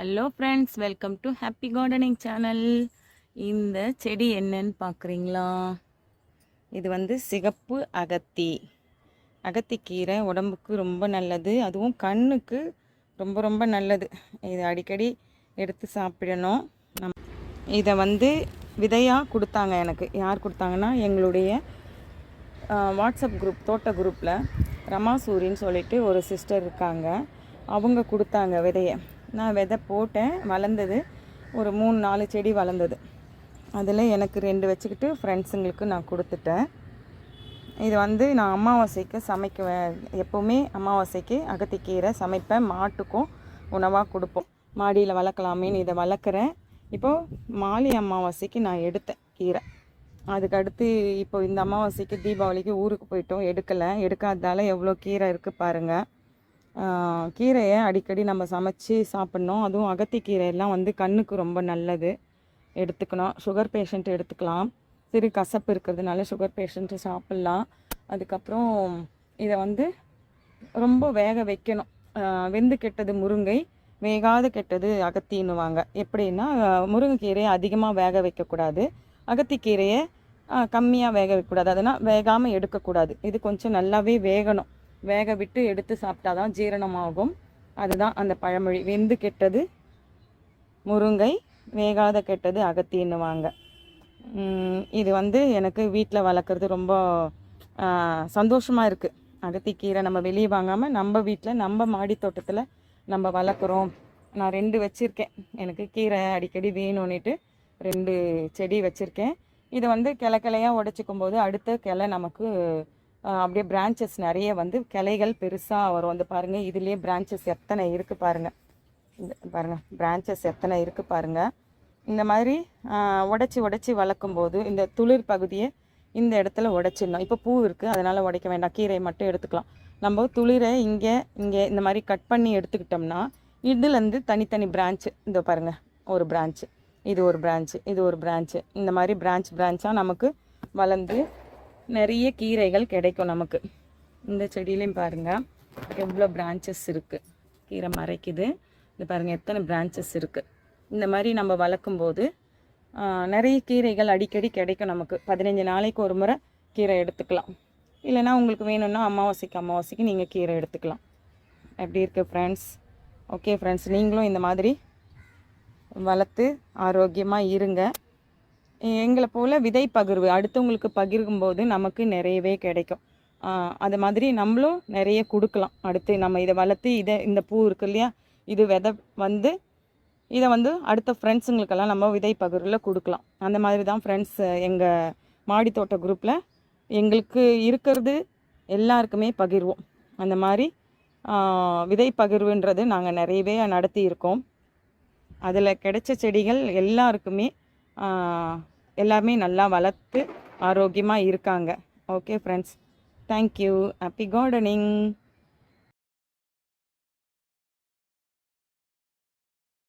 Hello friends, welcome to happy gardening channel. இந்த செடி என்னன்னு பார்க்குறீங்களா? இது வந்து சிகப்பு அகத்தி. அகத்திக்கீரை உடம்புக்கு ரொம்ப நல்லது, அதுவும் கண்ணுக்கு ரொம்ப ரொம்ப நல்லது. இது அடிக்கடி எடுத்து சாப்பிடணும். இதை வந்து விதையாக கொடுத்தாங்க எனக்கு. யார் கொடுத்தாங்கன்னா, எங்களுடைய வாட்ஸ்அப் குரூப், தோட்ட குரூப்பில் ரமாசூரின்னு சொல்லிட்டு ஒரு சிஸ்டர் இருக்காங்க. அவங்க கொடுத்தாங்க விதையை. நான் விதை போட்டேன், வளர்ந்தது. ஒரு 3-4 செடி வளர்ந்தது. அதில் எனக்கு 2 வச்சுக்கிட்டு ஃப்ரெண்ட்ஸுங்களுக்கு நான் கொடுத்துட்டேன். இது வந்து நான் அமாவாசைக்கு சமைக்குவேன். எப்போவுமே அமாவாசைக்கு அகத்திக்கீரை சமைப்பேன். மாட்டுக்கும் உணவாக கொடுப்போம். மாடியில் வளர்க்கலாமேன்னு இதை வளர்க்குறேன். இப்போது மாலை அமாவாசைக்கு நான் எடுத்தேன் கீரை. அதுக்கடுத்து இப்போ இந்த அமாவாசைக்கு தீபாவளிக்கு ஊருக்கு போயிட்டோம், எடுக்காததால் எவ்வளோ கீரை இருக்குது பாருங்கள். கீரையை அடிக்கடி நம்ம சமைச்சு சாப்பிட்ணும். அதுவும் அகத்திக்கீரையெல்லாம் வந்து கண்ணுக்கு ரொம்ப நல்லது, எடுத்துக்கணும். சுகர் பேஷண்ட் எடுத்துக்கலாம். சிறு கசப்பு இருக்கிறதுனால சுகர் பேஷண்ட்டு சாப்பிட்லாம். அதுக்கப்புறம் இதை வந்து ரொம்ப வேக வைக்கணும். வெந்து கெட்டது முருங்கை, வேகாத கெட்டது அகத்தின்னுவாங்க. எப்படின்னா, முருங்கைக்கீரையை அதிகமாக வேக வைக்கக்கூடாது, அகத்திக்கீரையை கம்மியாக வேக வைக்கக்கூடாது. அதனால் வேகாமல் எடுக்கக்கூடாது. இது கொஞ்சம் நல்லாவே வேகணும். வேக விட்டு எடுத்து சாப்பிட்டா தான் ஜீரணமாகும். அதுதான் அந்த பழமொழி. வெந்து கெட்டது முருங்கை, வேகாத கெட்டது அகத்தின்னுவாங்க. இது வந்து எனக்கு வீட்டில் வளர்க்குறது ரொம்ப சந்தோஷமாக இருக்குது. அகத்திக்கீரை நம்ம வெளியே வாங்காமல் நம்ம வீட்டில், நம்ம மாடி தோட்டத்தில் நம்ம வளர்க்குறோம். நான் 2 வச்சுருக்கேன். எனக்கு கீரை அடிக்கடி வேணும்னுட்டு 2 செடி வச்சுருக்கேன். இதை வந்து கிளையாக உடைச்சிக்கும் போது அடுத்த கிளை நமக்கு அப்படியே பிரான்ச்சஸ் நிறைய வந்து கிளைகள் பெருசாக வரும். வந்து பாருங்கள், இதுலேயே பிரான்ச்சஸ் எத்தனை இருக்குது பாருங்கள். பாருங்கள், பிரான்ச்சஸ் எத்தனை இருக்குது பாருங்கள். இந்த மாதிரி உடச்சி வளர்க்கும்போது இந்த துளிர் பகுதியை இந்த இடத்துல உடைச்சிடணும். இப்போ பூ இருக்குது, அதனால் உடைக்க வேண்டாம், கீரையை மட்டும் எடுத்துக்கலாம். நம்ம துளிரை இங்கே இந்த மாதிரி கட் பண்ணி எடுத்துக்கிட்டோம்னா இதுலேருந்து தனித்தனி பிரான்ச்சு, இந்த பாருங்கள், ஒரு பிரான்ச்சு, இது ஒரு பிரான்ச்சு, இது ஒரு பிரான்ச்சு, இந்த மாதிரி பிரான்ச்சாக நமக்கு வளர்ந்து நிறைய கீரைகள் கிடைக்கும் நமக்கு. இந்த செடியிலையும் பாருங்கள் எவ்வளோ பிரான்ச்சஸ் இருக்குது. கீரை மறைக்குது, இது பாருங்கள் எத்தனை பிரான்ச்சஸ் இருக்குது. இந்த மாதிரி நம்ம வளர்க்கும்போது நிறைய கீரைகள் அடிக்கடி கிடைக்கும் நமக்கு. 15 நாளைக்கு ஒரு முறை கீரை எடுத்துக்கலாம். இல்லைனா உங்களுக்கு வேணும்னா அமாவாசைக்கு நீங்கள் கீரை எடுத்துக்கலாம். எப்படி இருக்குது ஃப்ரெண்ட்ஸ்? ஓகே ஃப்ரெண்ட்ஸ், நீங்களும் இந்த மாதிரி வளர்த்து ஆரோக்கியமாக இருங்க. எங்களை போல் விதை பகிர்வு அடுத்தவங்களுக்கு பகிரும்போது நமக்கு நிறையவே கிடைக்கும். அது மாதிரி நம்மளும் நிறைய கொடுக்கலாம். அடுத்து நம்ம இதை வளர்த்து இந்த பூ இருக்கு இல்லையா, இது விதை வந்து இதை வந்து அடுத்த ஃப்ரெண்ட்ஸுங்களுக்கெல்லாம் நம்ம விதை பகிர்வில் கொடுக்கலாம். அந்த மாதிரி தான் ஃப்ரெண்ட்ஸ், எங்கள் மாடி தோட்ட குரூப்பில் எங்களுக்கு இருக்கிறது எல்லாருக்குமே பகிர்வோம். அந்த மாதிரி விதை பகிர்வுன்றது நாங்கள் நிறையவே நடத்தி இருக்கோம். அதில் கிடைச்ச செடிகள் எல்லாருமே நல்லா வளர்த்து ஆரோக்கியமாக இருக்காங்க. Okay friends, thank you. Happy gardening.